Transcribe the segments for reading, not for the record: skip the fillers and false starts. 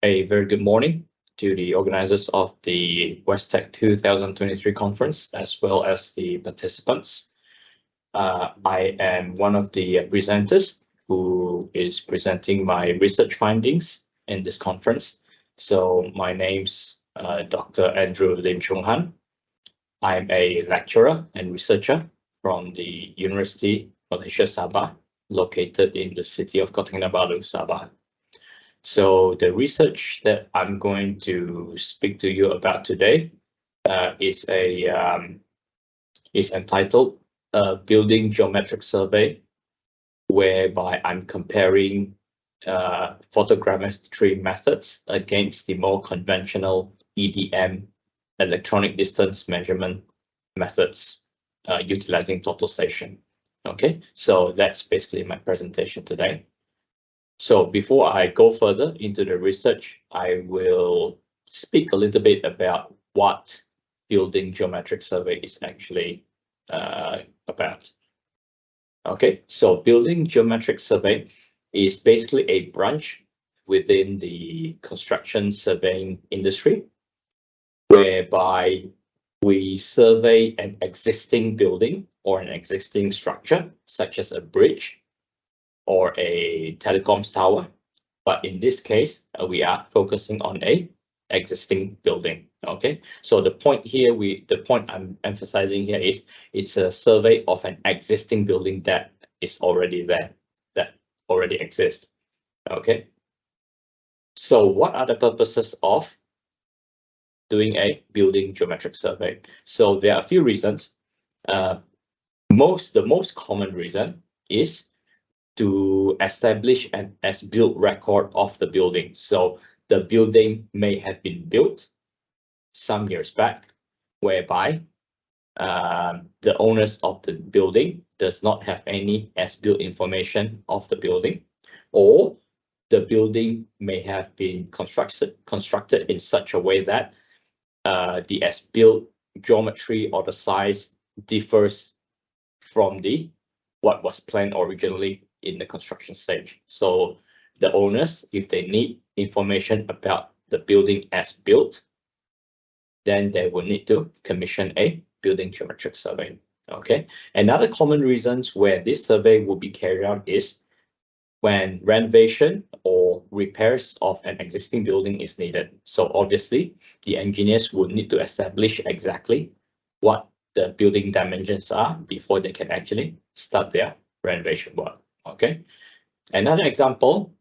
A very good morning to the organizers of the Westec 2023 conference, as well as the participants. I am one of the presenters who is presenting my research findings in this conference. So my name's Dr. Andrew Lim Chung Han. I'm a lecturer and researcher from the University Malaysia Sabah, located in the city of Kota Kinabalu, Sabah. So the research that I'm going to speak to you about today is entitled Building Geometric Survey, whereby I'm comparing photogrammetry methods against the more conventional EDM, electronic distance measurement methods utilizing totalization. Okay, so that's basically my presentation today. So before I go further into the research, I will speak a little bit about what building geometric survey is actually about. Okay, so building geometric survey is basically a branch within the construction surveying industry, whereby we survey an existing building or an existing structure, such as a bridge or a telecoms tower. But in this case, we are focusing on a existing building. Okay, so the point I'm emphasizing here is it's a survey of an existing building that is already there, that already exists. Okay, so what are the purposes of doing a building geometric survey? So there are a few reasons. The most common reason is to establish an as-built record of the building. So the building may have been built some years back, whereby the owners of the building does not have any as-built information of the building, or the building may have been constructed in such a way that the as-built geometry or the size differs from what was planned originally in the construction stage. So the owners, if they need information about the building as built, then they will need to commission a building geometric survey. Okay. Another common reasons where this survey will be carried out is when renovation or repairs of an existing building is needed. So obviously, the engineers would need to establish exactly what the building dimensions are before they can actually start their renovation work. Okay. Another example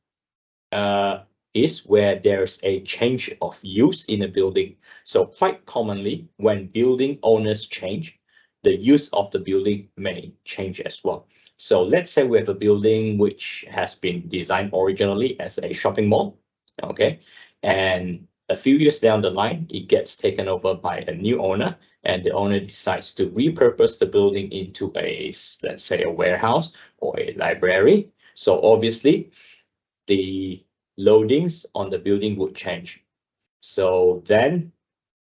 is where there's a change of use in a building. So quite commonly, when building owners change, the use of the building may change as well. So let's say we have a building which has been designed originally as a shopping mall. Okay. And a few years down the line, it gets taken over by a new owner, and the owner decides to repurpose the building into let's say a warehouse or a library. So obviously, the loadings on the building would change. So then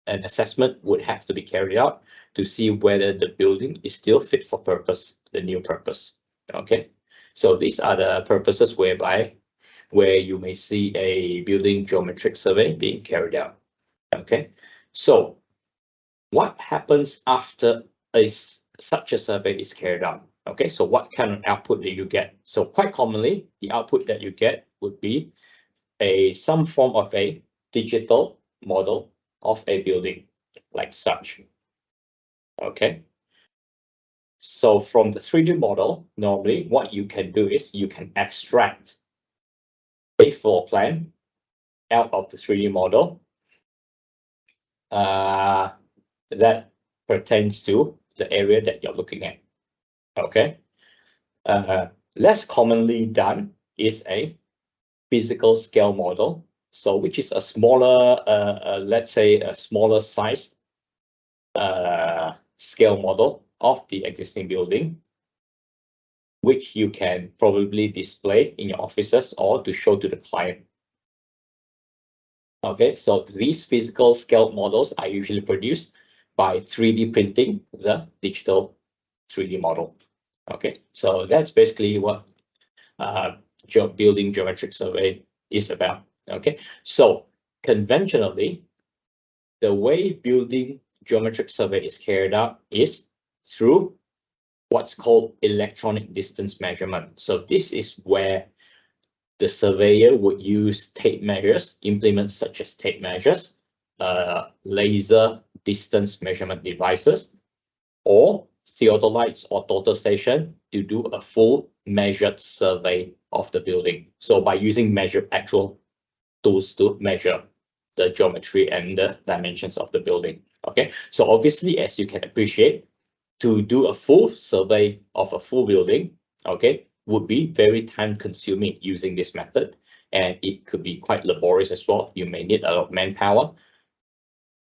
an assessment would have to be carried out to see whether the building is still fit for purpose, the new purpose. Okay, so these are the purposes where you may see a building geometric survey being carried out. Okay, so what happens after such a survey is carried out? Okay, so what kind of output do you get? So quite commonly, the output that you get would be some form of a digital model of a building, like such. Okay. So from the 3D model, normally what you can do is you can extract a floor plan out of the 3D model that pertains to the area that you're looking at. Okay. Less commonly done is a physical scale model, so which is a smaller, let's say a smaller size scale model of the existing building, which you can probably display in your offices or to show to the client. Okay, so these physical scale models are usually produced by 3D printing the digital 3D model. Okay, so that's basically what building geometric survey is about. Okay, so conventionally, the way building geometric survey is carried out is through what's called electronic distance measurement. So this is where the surveyor would use tape measures, implements such as tape measures, laser distance measurement devices, or theodolites or total station to do a full measured survey of the building. So by using actual tools to measure the geometry and the dimensions of the building. Okay, so obviously, as you can appreciate, to do a full survey of a full building, okay, would be very time consuming using this method, and it could be quite laborious as well. You may need a lot of manpower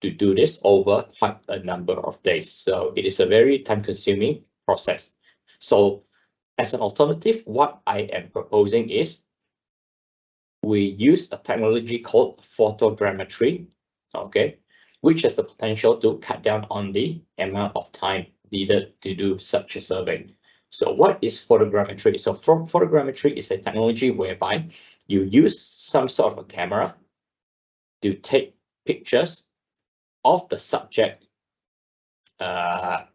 to do this over quite a number of days. So it is a very time consuming process. So as an alternative, what I am proposing is we use a technology called photogrammetry, okay, which has the potential to cut down on the amount of time needed to do such a survey. So what is photogrammetry? So photogrammetry is a technology whereby you use some sort of a camera to take pictures of the subject of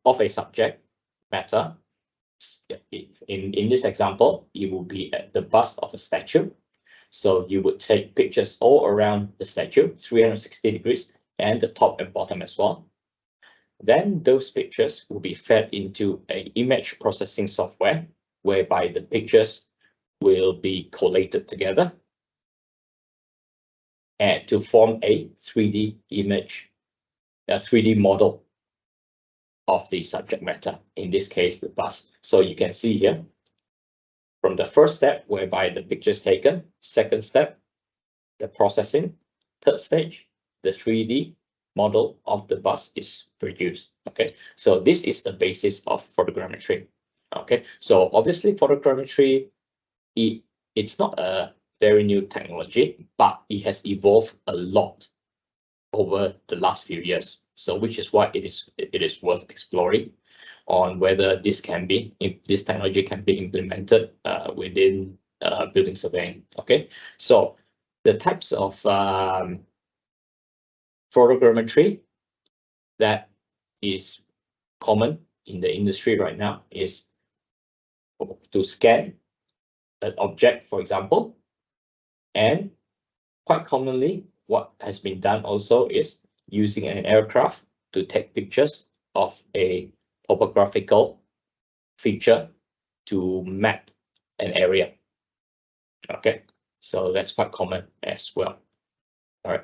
a subject matter. In this example, it will be at the bust of a statue. So you would take pictures all around the statue, 360 degrees, and the top and bottom as well. Then those pictures will be fed into an image processing software, whereby the pictures will be collated together and to form a 3D image, a 3D model of the subject matter, in this case, the bust. So you can see here, from the first step, whereby the picture is taken, second step, the processing, third stage, the 3D model of the bust is produced. Okay, so this is the basis of photogrammetry. Okay, so obviously photogrammetry, it's not a very new technology, but it has evolved a lot over the last few years. So which is why it is worth exploring on whether this technology can be implemented within building surveying. Okay, so the types of photogrammetry that is common in the industry right now is to scan an object, for example, and quite commonly what has been done also is using an aircraft to take pictures of a topographical feature to map an area. Okay, so that's quite common as well. All right.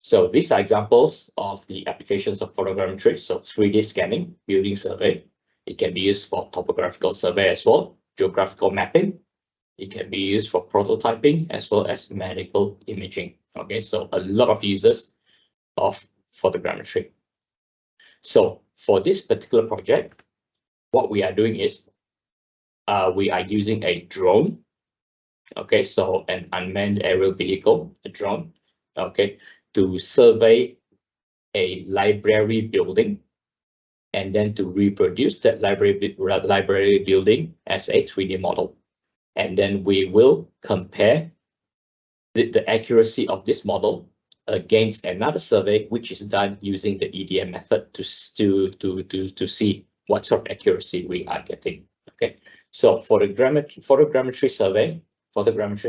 So these are examples of the applications of photogrammetry. So 3D scanning, building survey. It can be used for topographical survey as well, geographical mapping. It can be used for prototyping as well as medical imaging. Okay, so a lot of uses of photogrammetry. So for this particular project, what we are doing is we are using a drone. Okay, so an unmanned aerial vehicle, a drone, okay, to survey a library building and then to reproduce that library building as a 3D model. And then we will compare the accuracy of this model against another survey, which is done using the EDM method to see what sort of accuracy we are getting. Okay, so for the photogrammetry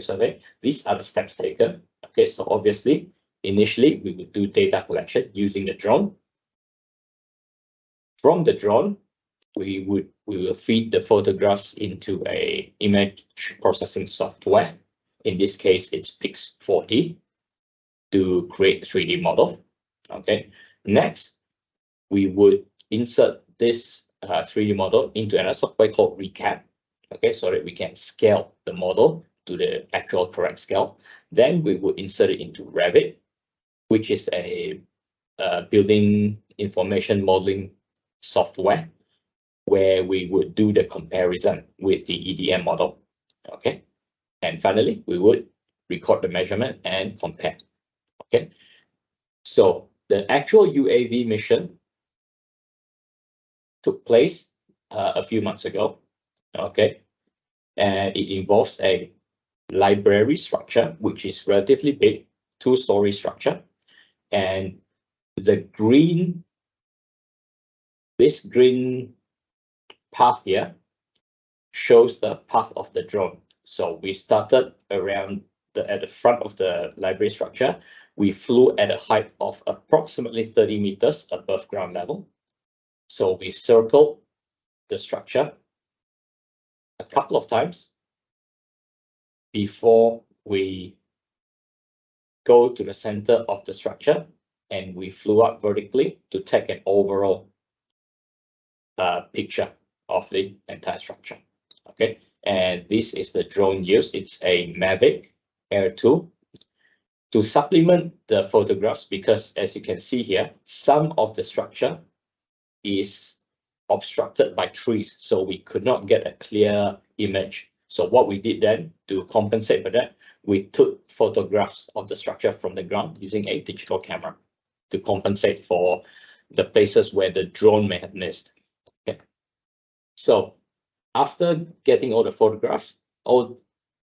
survey, these are the steps taken. Okay, so obviously, initially we would do data collection using the drone. From the drone, we will feed the photographs into a image processing software. In this case, it's Pix4D to create a 3D model. Okay. Next, we would insert this 3D model into another software called Recap. Okay, so that we can scale the model to the actual correct scale. Then we would insert it into Revit, which is a building information modeling software, where we would do the comparison with the EDM model. Okay, and finally, we would record the measurement and compare. Okay, so the actual UAV mission took place a few months ago. Okay, and it involves a library structure, which is relatively big, 2-story structure. And this green path here shows the path of the drone. So we started around at the front of the library structure. We flew at a height of approximately 30 meters above ground level. So we circled the structure a couple of times before we go to the center of the structure, and we flew up vertically to take an overall picture of the entire structure. Okay, and this is the drone used. It's a Mavic Air 2 to supplement the photographs, because as you can see here, some of the structure is obstructed by trees, so we could not get a clear image. So what we did then, to compensate for that, we took photographs of the structure from the ground using a digital camera to compensate for the places where the drone may have missed. Okay. So after getting all the photographs,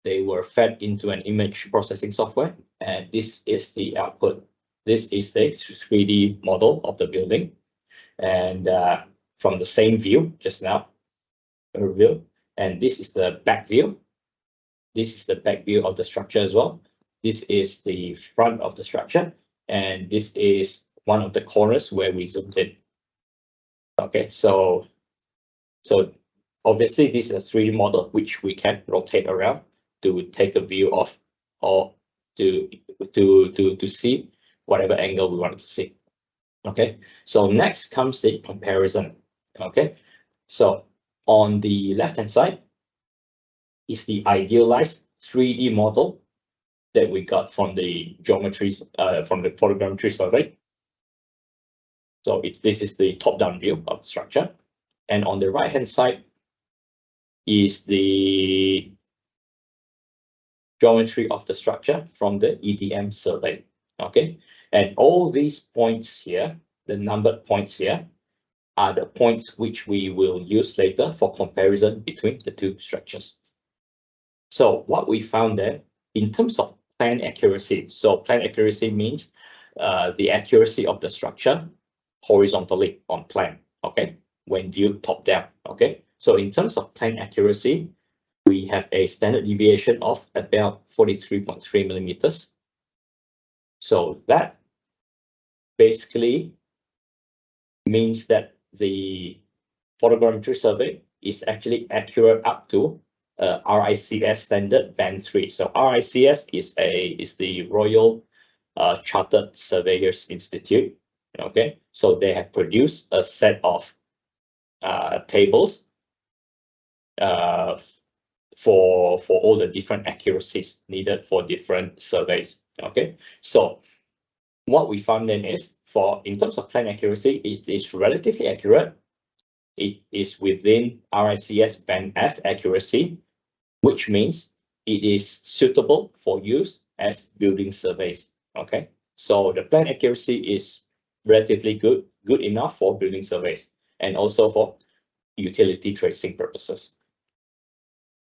they were fed into an image processing software, and this is the output. This is the 3D model of the building, and from the same view just now, and this is the back view. This is the back view of the structure as well. This is the front of the structure, and this is one of the corners where we zoomed in. Okay, so obviously this is a 3D model which we can rotate around to take a view of, or to see whatever angle we want to see. Okay, so next comes the comparison. Okay, so on the left hand side is the idealized 3D model that we got from the geometry, from the photogrammetry survey. So this is the top-down view of the structure, and on the right hand side is the geometry of the structure from the EDM survey. Okay, and all these points here, the numbered points here, are the points which we will use later for comparison between the two structures. So what we found there in terms of plan accuracy. So plan accuracy means the accuracy of the structure horizontally on plan. Okay, when viewed top down. Okay, so in terms of plan accuracy, we have a standard deviation of about 43.3 millimeters. So that basically means that the photogrammetry survey is actually accurate up to RICS standard band 3. So RICS is the Royal Chartered Surveyors Institute. Okay, so they have produced a set of tables for all the different accuracies needed for different surveys. Okay, so what we found then is, in terms of plan accuracy, it is relatively accurate. It is within RICS band F accuracy, which means it is suitable for use as building surveys. Okay, so the plan accuracy is relatively good enough for building surveys and also for utility tracing purposes.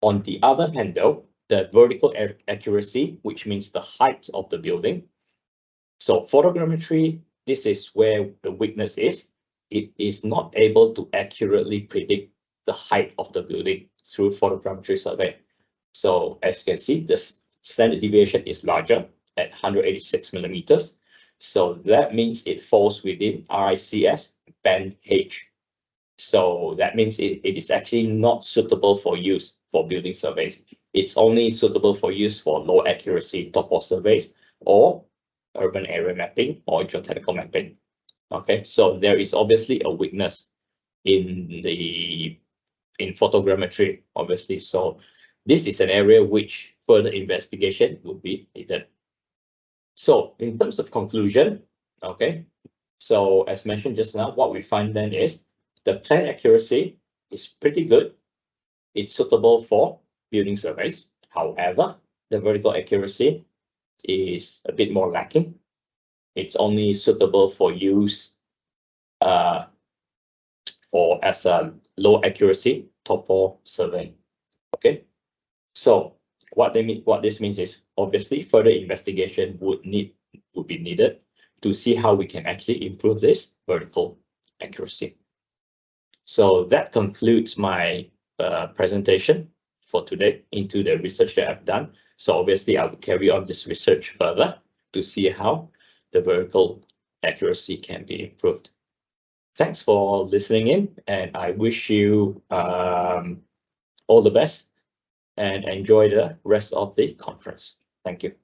On the other hand, though, the vertical accuracy, which means the height of the building. So photogrammetry, this is where the weakness is. It is not able to accurately predict the height of the building through photogrammetry survey. So as you can see, the standard deviation is larger at 186 millimeters. So that means it falls within RICS band H. So that means it is actually not suitable for use for building surveys. It's only suitable for use for low accuracy topo surveys or urban area mapping or geotechnical mapping. Okay, so there is obviously a weakness in photogrammetry, obviously. So this is an area which further investigation would be needed. So in terms of conclusion, okay, so as mentioned just now, what we find then is the plan accuracy is pretty good. It's suitable for building surveys. However, the vertical accuracy is a bit more lacking. It's only suitable for use as a low accuracy topo survey. Okay, So what this means is obviously further investigation would be needed to see how we can actually improve this vertical accuracy. So that concludes my presentation for today into the research that I've done. So obviously I will carry on this research further to see how the vertical accuracy can be improved. Thanks for listening in, and I wish you all the best and enjoy the rest of the conference. Thank you.